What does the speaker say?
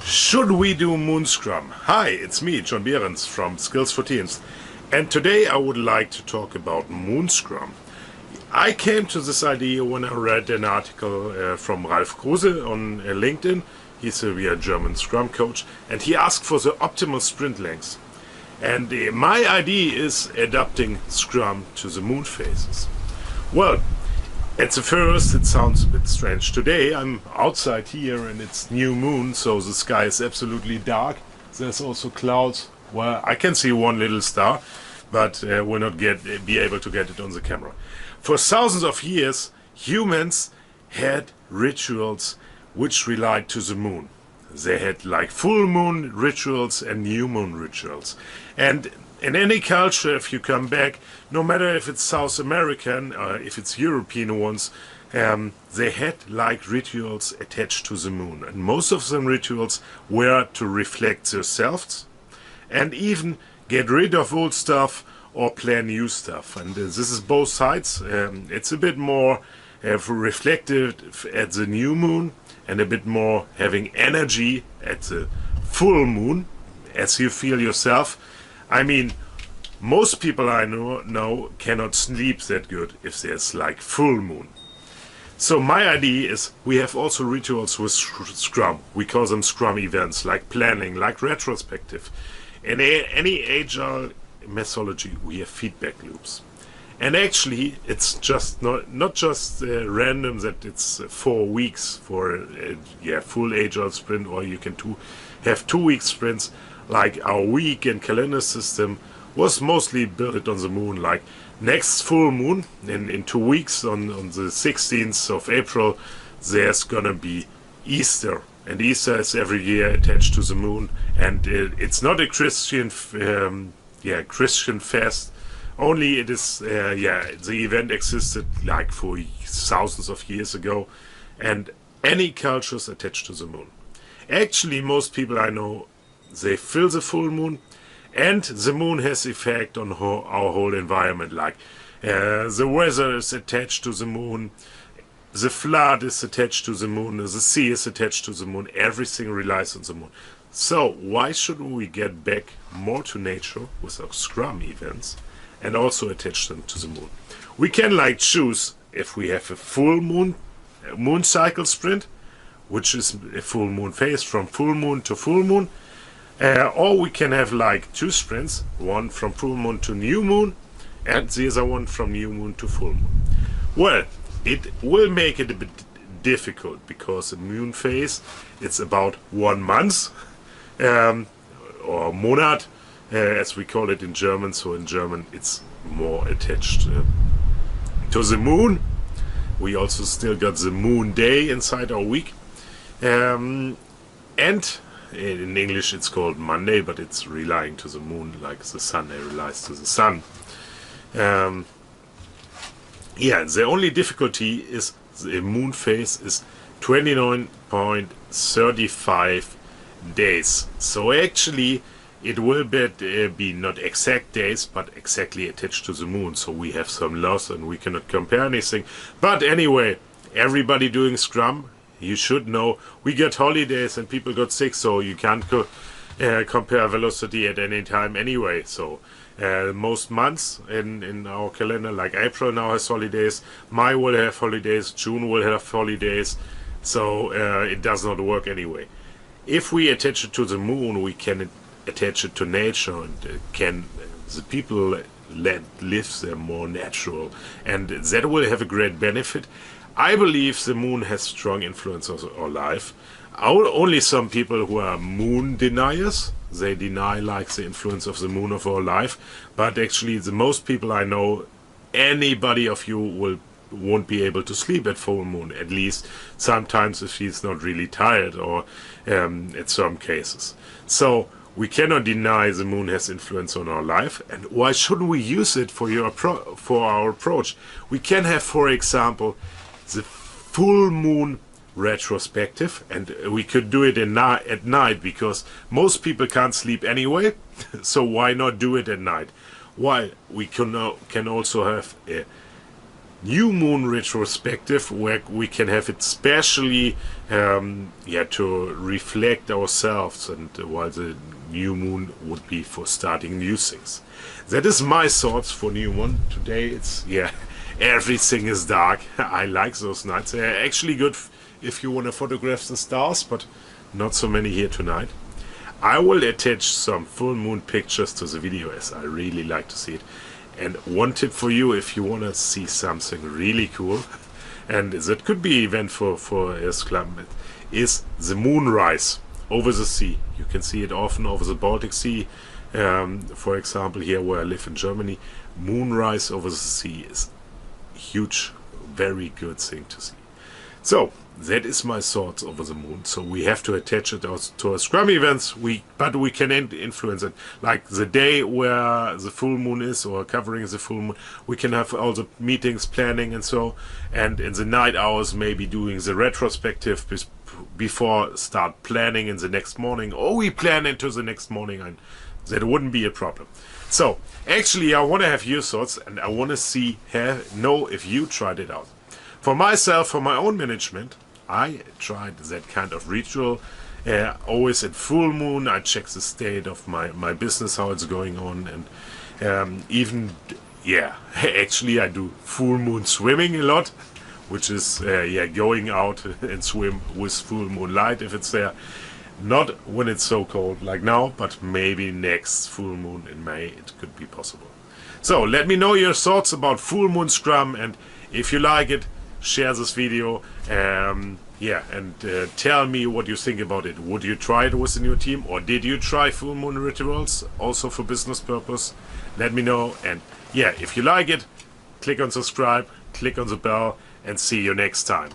Should we do Moon Scrum? Hi, it's me, John Behrens from Skills for Teams. And today I would like to talk about Moon Scrum. I came to this idea when I read an article from Ralf Kruse on LinkedIn. He's a German Scrum coach, and he asked for the optimal sprint length. And my idea is adapting Scrum to the moon phases. Well, at the first it sounds a bit strange. Today I'm outside here and it's new moon, so the sky is absolutely dark. There's also clouds. Well, I can see one little star, but will not be able to get it on the camera. For thousands of years, humans had rituals which relied to the moon. They had like full moon rituals and new moon rituals. And in any culture, if you come back, no matter if it's South American or if it's European ones, they had like rituals attached to the moon. And most of them rituals were to reflect themselves and even get rid of old stuff or plan new stuff. And this is both sides. It's a bit more reflective at the new moon and a bit more having energy at the full moon as you feel yourself. I mean, most people I know cannot sleep that good if there's like full moon. So my idea is we have also rituals with Scrum. We call them Scrum events, like planning, like retrospective. In any Agile methodology, we have feedback loops. And actually, it's just not just random that it's 4 weeks for a full Agile sprint, or you can have 2 week sprints. Like our week and calendar system was mostly built on the moon. Like next full moon in 2 weeks on the 16th of April, there's gonna be Easter. And Easter is every year attached to the moon. And it's not a Christian Christian fest. Only it is, the event existed like for thousands of years ago, and any cultures attached to the moon. Actually, most people I know, they feel the full moon, and the moon has effect on our whole environment. Like the weather is attached to the moon, the flood is attached to the moon, the sea is attached to the moon. Everything relies on the moon. So why shouldn't we get back more to nature with our Scrum events and also attach them to the moon? We can like choose if we have a full moon cycle sprint, which is a full moon phase from full moon to full moon, or we can have like 2 sprints, one from full moon to new moon and the other one from new moon to full moon. Well, it will make it a bit difficult because the moon phase, it's about 1 month, or Monat, as we call it in German. So in German it's more attached to the moon. We also still got the moon day inside our week, and in English it's called Monday, but it's relying to the moon like the Sunday relies to the sun. The only difficulty is the moon phase is 29.35 days. So actually it will be not exact days, but exactly attached to the moon. So we have some loss and we cannot compare anything. But anyway, everybody doing Scrum, you should know we get holidays and people got sick, so you can't compare velocity at any time anyway. So most months in our calendar, like April now has holidays, May will have holidays, June will have holidays. So it does not work anyway. If we attach it to the moon, we can attach it to nature, and the people live there more natural, and that will have a great benefit. I believe the moon has strong influence on our life. Only some people who are moon deniers, they deny like the influence of the moon of our life, but actually the most people I know, anybody of you won't be able to sleep at full moon, at least sometimes if he's not really tired, or at some cases. So we cannot deny the moon has influence on our life, and why shouldn't we use it for our approach? We can have, for example, the full moon retrospective, and we could do it at night because most people can't sleep anyway. So why not do it at night? While we can also have a new moon retrospective, where we can have it specially to reflect ourselves, and while the new moon would be for starting new things. That is my thoughts for new moon. Today it's everything is dark. I like those nights. They're actually good if you want to photograph the stars, but not so many here tonight. I will attach some full moon pictures to the video, as I really like to see it. And one tip for you, if you want to see something really cool, and that could be event for a Scrum, is the moonrise over the sea. You can see it often over the Baltic Sea. For example, here where I live in Germany, moonrise over the sea is huge, very good thing to see. So that is my thoughts over the moon. So we have to attach it to our Scrum events, but we can influence it. Like the day where the full moon is, or covering the full moon, we can have all the meetings, planning and so, and in the night hours maybe doing the retrospective before start planning in the next morning, or we plan into the next morning, and that wouldn't be a problem. So actually I want to have your thoughts, and I want to know if you tried it out. For myself, for my own management, I tried that kind of ritual. Always at full moon, I check the state of my business, how it's going on, and actually I do full moon swimming a lot, which is going out and swim with full moon light if it's there. Not when it's so cold like now, but maybe next full moon in May it could be possible. So let me know your thoughts about full moon Scrum, and if you like it, share this video, and tell me what you think about it. Would you try it within your team, or did you try full moon rituals also for business purpose? Let me know, and if you like it, click on subscribe, click on the bell, and see you next time.